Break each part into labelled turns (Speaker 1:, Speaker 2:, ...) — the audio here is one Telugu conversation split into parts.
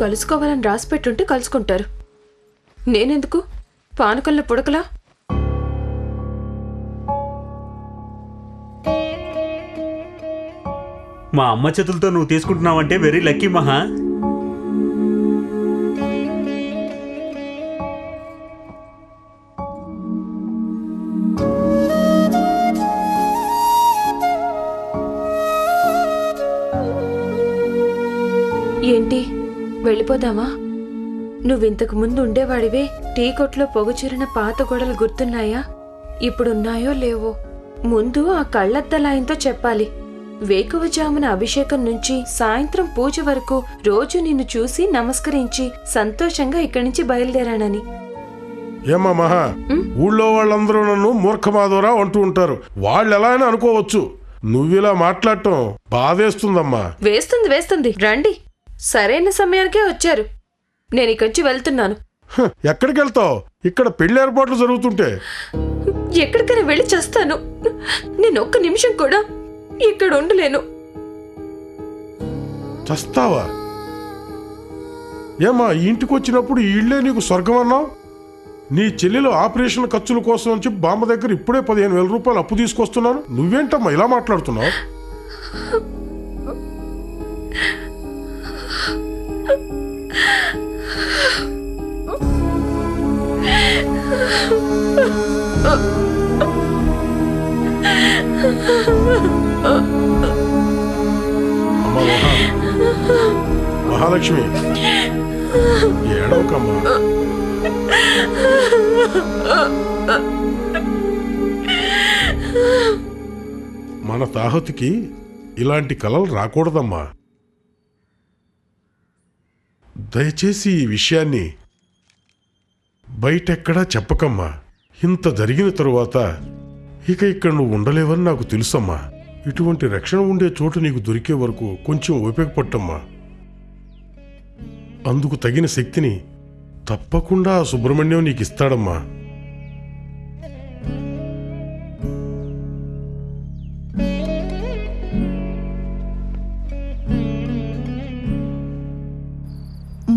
Speaker 1: కలుసుకోవాలని రాసిపెట్టుంటే కలుసుకుంటారు. నేనెందుకు పానకంలో పుడకలా?
Speaker 2: మా అమ్మ చేతులతో నువ్వు తీసుకుంటున్నావంటే వెరీ లక్కీ మహా.
Speaker 1: ఏంటి వెళ్ళిపోదామా? నువ్వింతకు ముందు ఉండేవాడివే. టీ కొట్లో పొగచూరిన పాత గొడవలు గుర్తున్నాయా? ఇప్పుడున్నాయో లేవో. ముందు ఆ కళ్ళద్దలాయంతో చెప్పాలి. వేకువజామున అభిషేకం నుంచి సాయంత్రం పూజ వరకు రోజు నిన్ను చూసి నమస్కరించి సంతోషంగా ఇక్కడి నుంచి బయలుదేరానని.
Speaker 3: ఏమా మహా, ఊళ్ళో వాళ్ళందరూ నన్ను మూర్ఖమాధవరా అంటూ ఉంటారు. వాళ్ళు ఎలా అని అనుకోవచ్చు. నువ్విలా మాట్లాడటం బాధేస్తుందమ్మా.
Speaker 1: వేస్తుంది రండి. సరైన సమయానికే వచ్చారు. నేను ఇక్కడి నుంచి వెళ్తున్నాను.
Speaker 3: ఎక్కడికి వెళ్తావు? ఇక్కడ పెళ్లి ఏర్పాట్లు జరుగుతుంటే.
Speaker 1: ఎక్కడికైనా వెళ్ళి చేస్తాను. నేను ఒక్క నిమిషం కూడా ఇక్కడ ఉండలేను.
Speaker 3: చస్తావా? ఏమా, ఇంటికి వచ్చినప్పుడు ఈ ఇళ్లే నీకు స్వర్గం అన్నావు. నీ చెల్లెలు ఆపరేషన్ ఖర్చుల కోసం అని చెప్పి బామ్మ దగ్గర ఇప్పుడే 15,000 రూపాయలు అప్పు తీసుకొస్తున్నాను. నువ్వేంటమ్మా ఇలా మాట్లాడుతున్నావు? అమ్మా మహాలక్ష్మి, ఏడవకమ్మా. మన తాహతుకి ఇలాంటి కలలు రాకూడదమ్మా. దయచేసి ఈ విషయాన్ని బయటెక్కడా చెప్పకమ్మా. ఇంత జరిగిన తరువాత ఇక ఇక్కడ నువ్వు ఉండలేవని నాకు తెలుసమ్మా. ఇటువంటి రక్షణ ఉండే చోటు నీకు దొరికే వరకు కొంచెం ఓపిక పట్టమ్మా. అందుకు తగిన శక్తిని తప్పకుండా సుబ్రహ్మణ్యం నీకు ఇస్తాడమ్మా.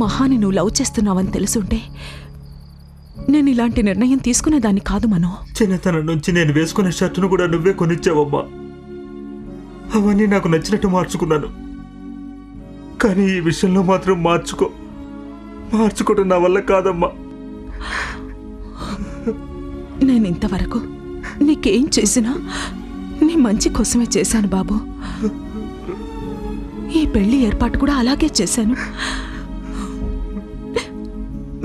Speaker 4: మహాని నువ్వు లవ్ చేస్తున్నావని తెలుసుంటే నేను ఇలాంటి నిర్ణయం తీసుకునేదాన్ని కాదు మనో.
Speaker 5: చిన్నతనం నుంచి నేను వేసుకునే షర్టును కూడా నువ్వే కొనిచ్చావమ్మా. అవన్నీ నాకు నచ్చినట్టు మార్చుకున్నాను. కానీ ఈ విషయంలో మాత్రం మార్చుకోవడం నా వల్ల కాదమ్మా.
Speaker 4: నేను ఇంతవరకు నీకేం చేసినా నీ మంచి కోసమే చేశాను బాబు. ఈ పెళ్లి ఏర్పాటు కూడా అలాగే చేశాను.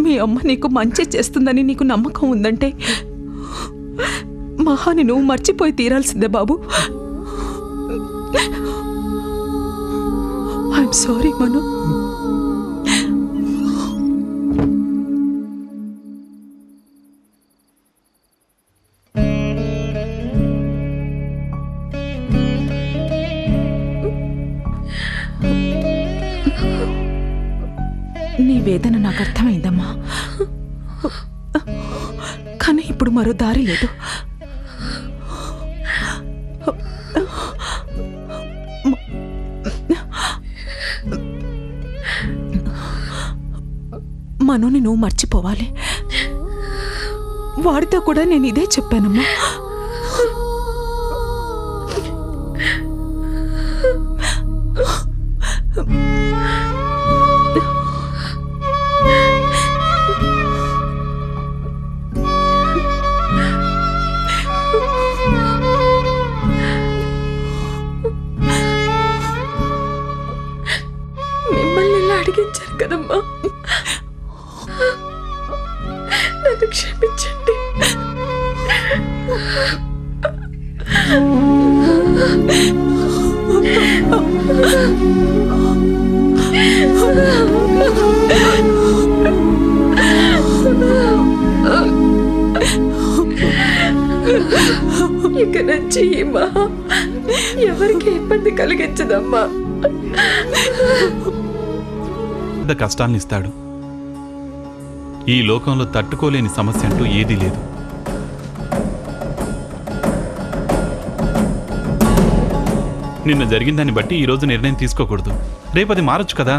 Speaker 4: మీ అమ్మ నీకు మంచి చేస్తుందని నీకు నమ్మకం ఉందంటే మహాని నువ్వు మర్చిపోయి తీరాల్సిందే బాబు. ఐఎమ్ సారీ మను. నీ వేదన నాకు అర్థమైందమ్మా. కానీ ఇప్పుడు మరో దారి లేదు. మనోని నువ్వు మర్చిపోవాలి. వాడితో కూడా నేను ఇదే చెప్పానమ్మా.
Speaker 1: మిమ్మల్ని ఇలా అడిగించారు కదమ్మా. నన్ను క్షమించండి. ఇక నుంచి ఈ మహా ఎవరికి ఇబ్బంది కలిగించదమ్మా.
Speaker 6: కష్టాలను ఇస్తాడు. ఈ లోకంలో తట్టుకోలేని సమస్య అంటూ ఏదీ లేదు. నిన్న జరిగిందాన్ని బట్టి ఈరోజు నిర్ణయం తీసుకోకూడదు. రేపది మారొచ్చు కదా.